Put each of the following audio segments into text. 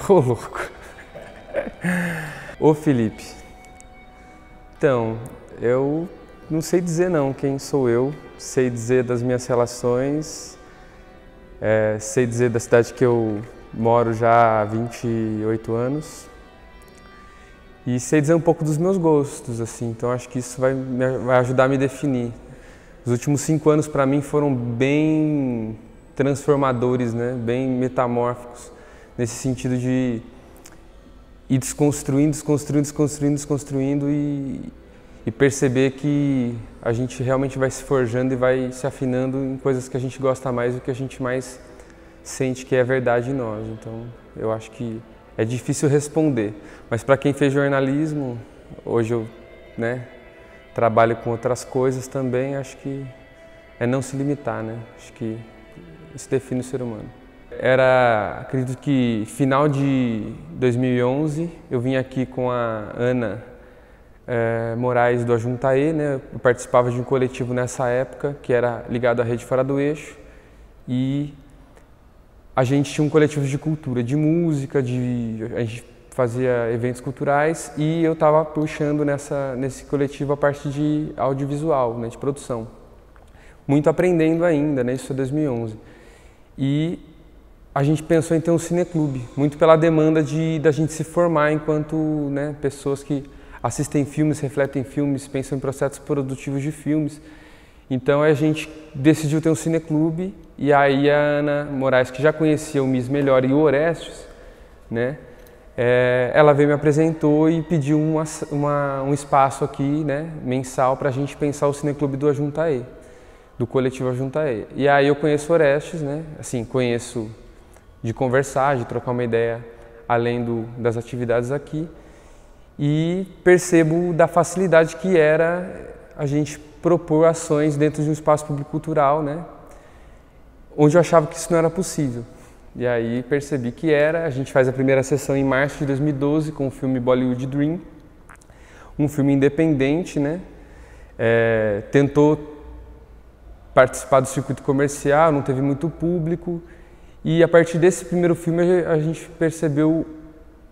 Ô, louco. Ô, Felipe. Então, eu não sei dizer não quem sou eu. Sei dizer das minhas relações. Sei dizer da cidade que eu moro já há 28 anos. E sei dizer um pouco dos meus gostos, assim. Então, acho que isso vai ajudar a me definir. Os últimos 5 anos, para mim, foram bem transformadores, né? Bem metamórficos, nesse sentido de ir desconstruindo e perceber que a gente realmente vai se forjando e vai se afinando em coisas que a gente gosta mais e que a gente mais sente que é verdade em nós. Então, eu acho que é difícil responder, mas para quem fez jornalismo, hoje eu, trabalho com outras coisas também, acho que é não se limitar, né? Acho que isso define o ser humano. Acredito que final de 2011, eu vim aqui com a Ana Moraes do Ajuntaê, né? Eu participava de um coletivo nessa época, que era ligado à Rede Fora do Eixo, e a gente tinha um coletivo de cultura, de música, a gente fazia eventos culturais e eu estava puxando nesse coletivo a parte de audiovisual, né, de produção. Muito aprendendo ainda, né, isso é 2011. E a gente pensou em ter um cineclube, muito pela demanda da gente se formar enquanto pessoas que assistem filmes, refletem filmes, pensam em processos produtivos de filmes. Então a gente decidiu ter um cineclube e aí a Ana Moraes, que já conhecia o Miss Melhor e o Orestes, né, ela veio me apresentou e pediu um espaço aqui, né, mensal para a gente pensar o cineclube do Ajuntaê, do coletivo Ajuntaê. E aí eu conheço o Orestes, né, assim, conheço de conversar, de trocar uma ideia além das atividades aqui e percebo da facilidade que era a gente propor ações dentro de um espaço público cultural, né, onde eu achava que isso não era possível. E aí percebi que a gente faz a primeira sessão em março de 2012 com o filme Bollywood Dream, um filme independente, né, tentou participar do circuito comercial, não teve muito público, e a partir desse primeiro filme a gente percebeu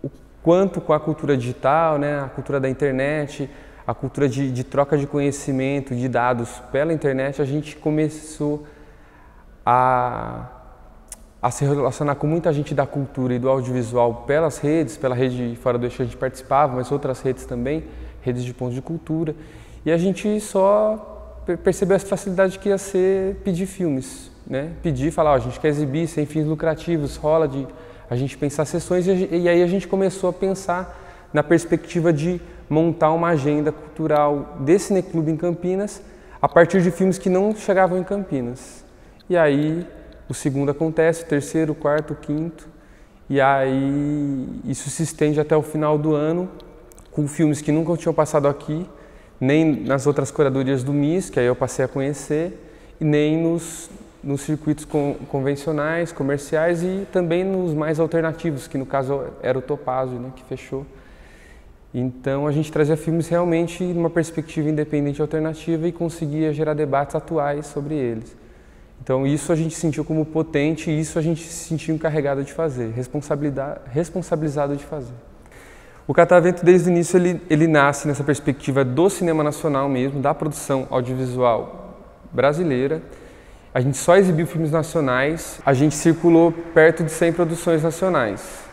o quanto com a cultura digital, né, a cultura da internet, a cultura de troca de conhecimento, de dados pela internet, a gente começou a se relacionar com muita gente da cultura e do audiovisual pelas redes, pela rede Fora do Eixo a gente participava, mas outras redes também, redes de pontos de cultura, e a gente só percebeu essa facilidade que ia ser pedir filmes, né? Pedir, falar, a gente quer exibir sem fins lucrativos, rola de a gente pensar sessões, e aí a gente começou a pensar na perspectiva de montar uma agenda cultural desse cineclube em Campinas a partir de filmes que não chegavam em Campinas. E aí o segundo acontece, o terceiro, o quarto, o quinto, e aí isso se estende até o final do ano com filmes que nunca tinham passado aqui, nem nas outras curadorias do MIS, que aí eu passei a conhecer, e nem nos circuitos convencionais, comerciais e também nos mais alternativos, que no caso era o Topázio, né, que fechou. Então a gente trazia filmes realmente numa perspectiva independente e alternativa e conseguia gerar debates atuais sobre eles. Então isso a gente sentiu como potente e isso a gente se sentiu encarregado de fazer, responsabilizado de fazer. O Catavento desde o início ele nasce nessa perspectiva do cinema nacional mesmo, da produção audiovisual brasileira. A gente só exibiu filmes nacionais, a gente circulou perto de 100 produções nacionais.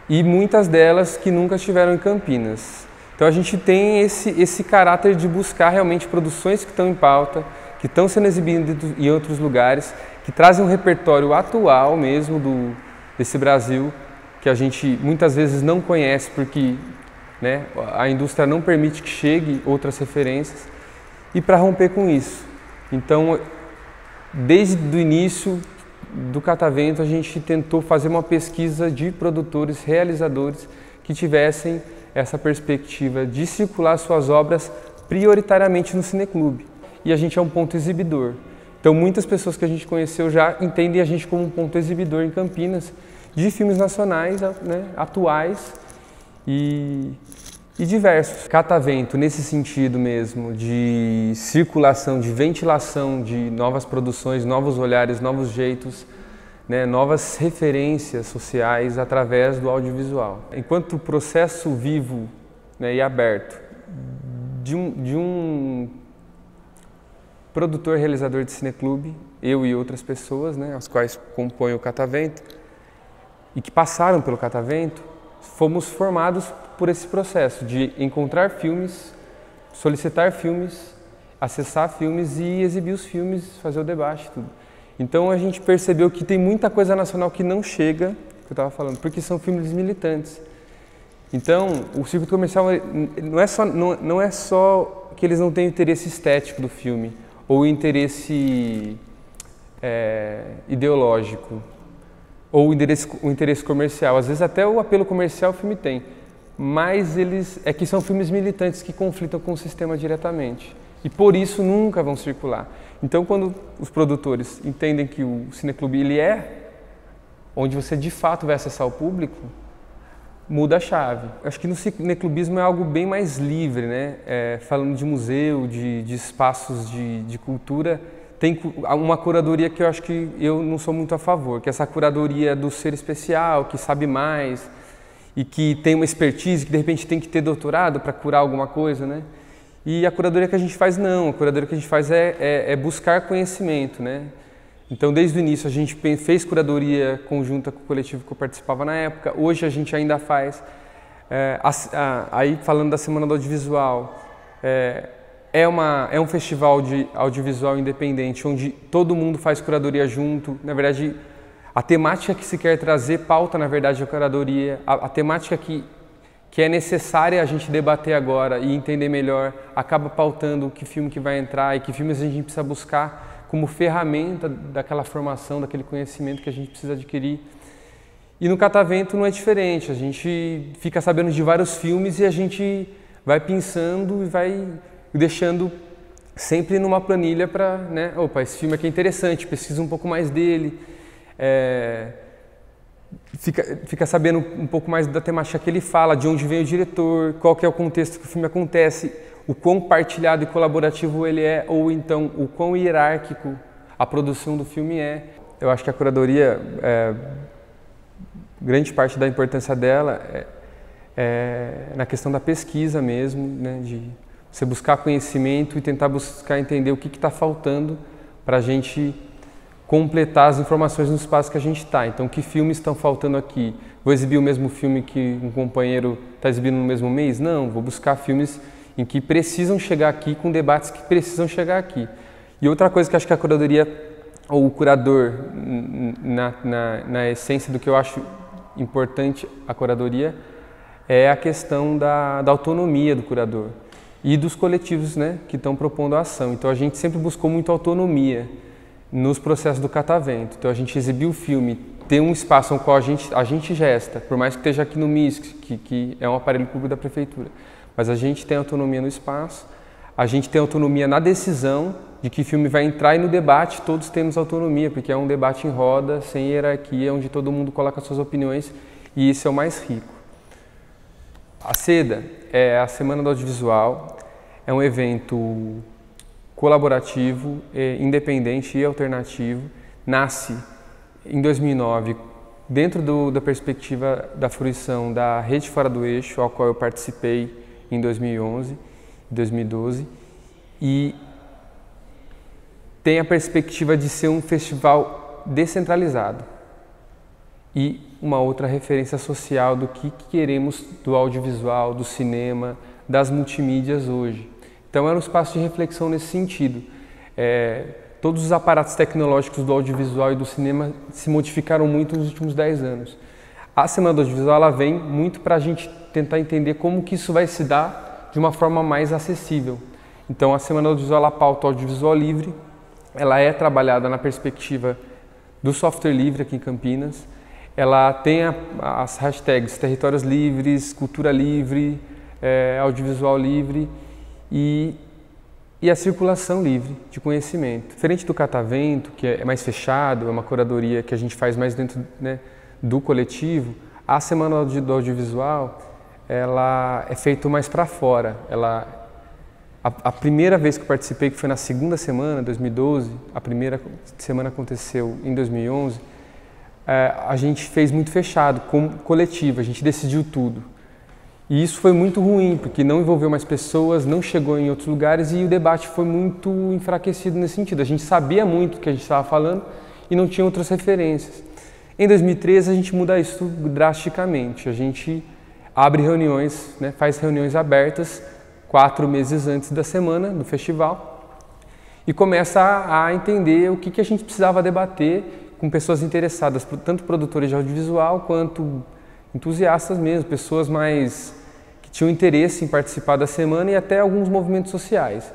E muitas delas que nunca estiveram em Campinas. Então a gente tem esse caráter de buscar realmente produções que estão em pauta, que estão sendo exibidas em outros lugares, que trazem um repertório atual mesmo desse Brasil, que a gente muitas vezes não conhece porque a indústria não permite que chegue outras referências, e para romper com isso. Então, desde o início do Catavento, a gente tentou fazer uma pesquisa de produtores, realizadores que tivessem essa perspectiva de circular suas obras prioritariamente no cineclube. E a gente é um ponto exibidor. Então muitas pessoas que a gente conheceu já entendem a gente como um ponto exibidor em Campinas de filmes nacionais, atuais e diversos. Catavento, nesse sentido mesmo, de circulação, de ventilação de novas produções, novos olhares, novos jeitos, né, novas referências sociais através do audiovisual. Enquanto processo vivo, né, e aberto de um produtor realizador de cineclube, eu e outras pessoas, né, as quais compõem o Catavento e que passaram pelo Catavento, fomos formados por esse processo de encontrar filmes, solicitar filmes, acessar filmes e exibir os filmes, fazer o debate, tudo. Então a gente percebeu que tem muita coisa nacional que não chega, que eu estava falando, porque são filmes militantes. Então o circuito comercial não é só que eles não têm interesse estético do filme ou interesse ideológico ou o interesse comercial. Às vezes até o apelo comercial o filme tem, mas é que são filmes militantes que conflitam com o sistema diretamente e por isso nunca vão circular. Então quando os produtores entendem que o cineclube ele é onde você de fato vai acessar o público, muda a chave. Acho que no cineclubismo é algo bem mais livre, né? Falando de museu, de espaços de cultura, tem uma curadoria que eu acho que eu não sou muito a favor, que é essa curadoria do ser especial, que sabe mais e que tem uma expertise, que de repente tem que ter doutorado para curar alguma coisa, né? E a curadoria que a gente faz não, a curadoria que a gente faz é buscar conhecimento, né? Então, desde o início, a gente fez curadoria conjunta com o coletivo que eu participava na época, hoje a gente ainda faz. Aí, falando da Semana do Audiovisual, é um festival de audiovisual independente, onde todo mundo faz curadoria junto. Na verdade, a temática que se quer trazer pauta, na verdade, a curadoria. A temática que é necessária a gente debater agora e entender melhor, acaba pautando que filme que vai entrar e que filmes a gente precisa buscar como ferramenta daquela formação, daquele conhecimento que a gente precisa adquirir. E no Catavento não é diferente, a gente fica sabendo de vários filmes e a gente vai pensando e vai deixando sempre numa planilha para, né, opa, esse filme aqui é interessante, precisa um pouco mais dele. Fica sabendo um pouco mais da temática que ele fala, de onde vem o diretor, qual que é o contexto que o filme acontece, o quão partilhado e colaborativo ele é, ou então o quão hierárquico a produção do filme é. Eu acho que a curadoria, grande parte da importância dela é na questão da pesquisa mesmo, né, de você buscar conhecimento e tentar buscar entender o que está faltando para a gente completar as informações no espaço que a gente está. Então, que filmes estão faltando aqui? Vou exibir o mesmo filme que um companheiro está exibindo no mesmo mês? Não, vou buscar filmes em que precisam chegar aqui, com debates que precisam chegar aqui. E outra coisa que acho que a curadoria, ou o curador, na essência do que eu acho importante a curadoria, é a questão da autonomia do curador e dos coletivos, né, que estão propondo a ação. Então a gente sempre buscou muito autonomia nos processos do Catavento. Então a gente exibiu o filme, tem um espaço no qual a gente gesta, por mais que esteja aqui no MISC, que é um aparelho público da prefeitura. Mas a gente tem autonomia no espaço, a gente tem autonomia na decisão de que filme vai entrar e no debate todos temos autonomia, porque é um debate em roda, sem hierarquia, onde todo mundo coloca suas opiniões e isso é o mais rico. A SEDA é a Semana do Audiovisual, é um evento colaborativo, independente e alternativo, nasce em 2009 dentro da perspectiva da fruição da Rede Fora do Eixo, ao qual eu participei em 2011, 2012, e tem a perspectiva de ser um festival descentralizado e uma outra referência social do que queremos do audiovisual, do cinema, das multimídias hoje. Então era um espaço de reflexão nesse sentido. Todos os aparatos tecnológicos do audiovisual e do cinema se modificaram muito nos últimos 10 anos. A Semana do Audiovisual ela vem muito para a gente tentar entender como que isso vai se dar de uma forma mais acessível. Então a Semana do Audiovisual ela pauta o audiovisual livre, ela é trabalhada na perspectiva do software livre aqui em Campinas, ela tem as hashtags territórios livres, cultura livre, audiovisual livre e a circulação livre de conhecimento. Diferente do Catavento, que é mais fechado, é uma curadoria que a gente faz mais dentro, né, do coletivo, a Semana do Audiovisual ela é feita mais para fora. A primeira vez que eu participei, que foi na segunda semana, 2012, a primeira semana aconteceu em 2011, a gente fez muito fechado, coletivo, a gente decidiu tudo. E isso foi muito ruim, porque não envolveu mais pessoas, não chegou em outros lugares e o debate foi muito enfraquecido nesse sentido. A gente sabia muito o que a gente estava falando e não tinha outras referências. Em 2013 a gente muda isso drasticamente, a gente abre reuniões, né, faz reuniões abertas 4 meses antes da semana do festival e começa a entender o que a gente precisava debater com pessoas interessadas, tanto produtores de audiovisual quanto entusiastas mesmo, pessoas mais que tinham interesse em participar da semana e até alguns movimentos sociais.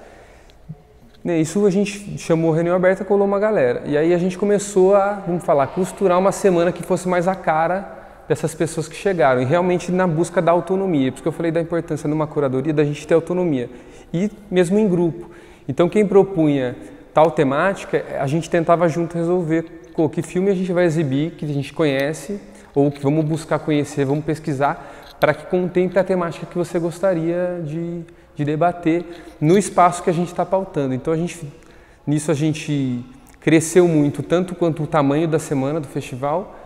Isso a gente chamou reunião aberta, colou uma galera. E aí a gente começou a, vamos falar, costurar uma semana que fosse mais a cara dessas pessoas que chegaram e realmente na busca da autonomia. Por isso que eu falei da importância numa curadoria da gente ter autonomia e mesmo em grupo. Então quem propunha tal temática, a gente tentava junto resolver que filme a gente vai exibir, que a gente conhece, ou que vamos buscar conhecer, vamos pesquisar, para que contemple a temática que você gostaria de debater no espaço que a gente está pautando. Então nisso a gente cresceu muito, tanto quanto o tamanho da semana do festival,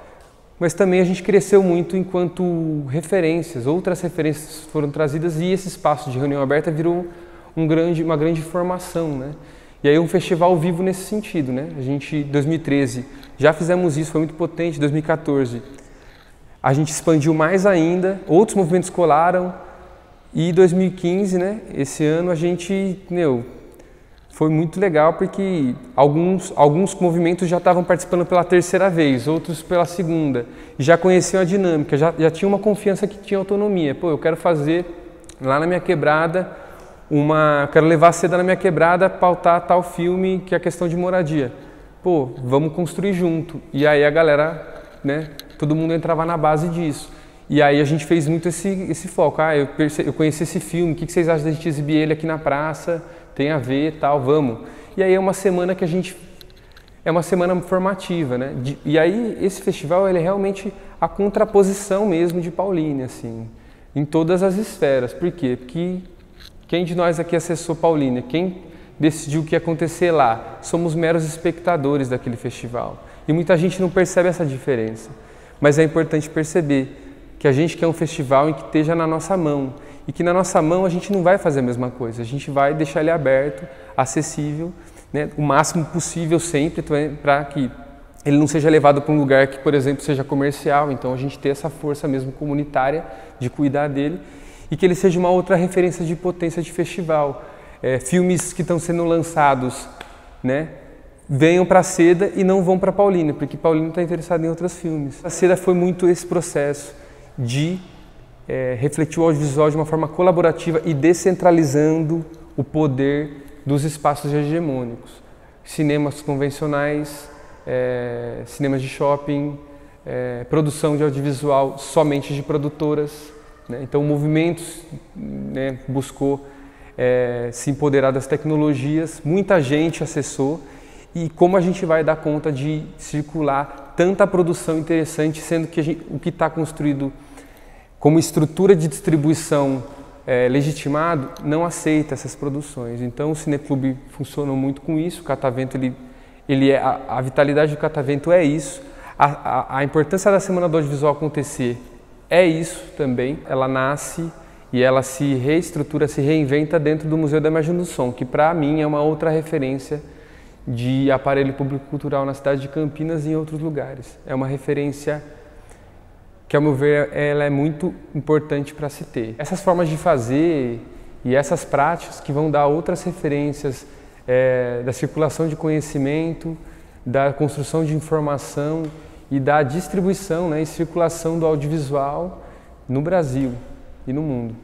mas também a gente cresceu muito enquanto referências, outras referências foram trazidas e esse espaço de reunião aberta virou uma grande formação, né? E aí um festival vivo nesse sentido, né? A gente, 2013, já fizemos isso, foi muito potente. 2014, a gente expandiu mais ainda, outros movimentos colaram. E 2015, né? Esse ano a gente, foi muito legal porque alguns movimentos já estavam participando pela terceira vez, outros pela segunda. Já conheciam a dinâmica, já tinham uma confiança que tinha autonomia. Pô, eu quero fazer lá na minha quebrada quero levar a seda na minha quebrada, pautar tal filme que é a questão de moradia. Pô, vamos construir junto. E aí a galera, né, todo mundo entrava na base disso. E aí a gente fez muito esse foco. Eu conheci esse filme, o que vocês acham da gente exibir ele aqui na praça? Tem a ver, tal, vamos. E aí é uma semana que é uma semana formativa, né? E aí esse festival, ele é realmente a contraposição mesmo de Paulínia, assim, em todas as esferas. Por quê? Porque quem de nós aqui acessou Paulínia? Quem decidiu o que ia acontecer lá? Somos meros espectadores daquele festival. E muita gente não percebe essa diferença. Mas é importante perceber que a gente quer um festival em que esteja na nossa mão. E que na nossa mão a gente não vai fazer a mesma coisa. A gente vai deixar ele aberto, acessível, né, o máximo possível sempre, para que ele não seja levado para um lugar que, por exemplo, seja comercial. Então a gente ter essa força mesmo comunitária de cuidar dele. E que ele seja uma outra referência de potência de festival. Filmes que estão sendo lançados, né, venham para a Seda e não vão para Paulínia, porque Paulínia está interessado em outros filmes. A Seda foi muito esse processo de refletir o audiovisual de uma forma colaborativa e descentralizando o poder dos espaços hegemônicos. Cinemas convencionais, cinemas de shopping, produção de audiovisual somente de produtoras. Então, o movimento, né, buscou se empoderar das tecnologias, muita gente acessou, e como a gente vai dar conta de circular tanta produção interessante, sendo que o que está construído como estrutura de distribuição legitimado não aceita essas produções. Então, o Cineclube funcionou muito com isso, o Catavento, a vitalidade do Catavento é isso, a importância da Semana do Audiovisual acontecer é isso também. Ela nasce e ela se reestrutura, se reinventa dentro do Museu da Imagem do Som, que para mim é uma outra referência de aparelho público cultural na cidade de Campinas e em outros lugares. É uma referência que, ao meu ver, ela é muito importante para se ter. Essas formas de fazer e essas práticas que vão dar outras referências da circulação de conhecimento, da construção de informação e da distribuição, né, e circulação do audiovisual no Brasil e no mundo.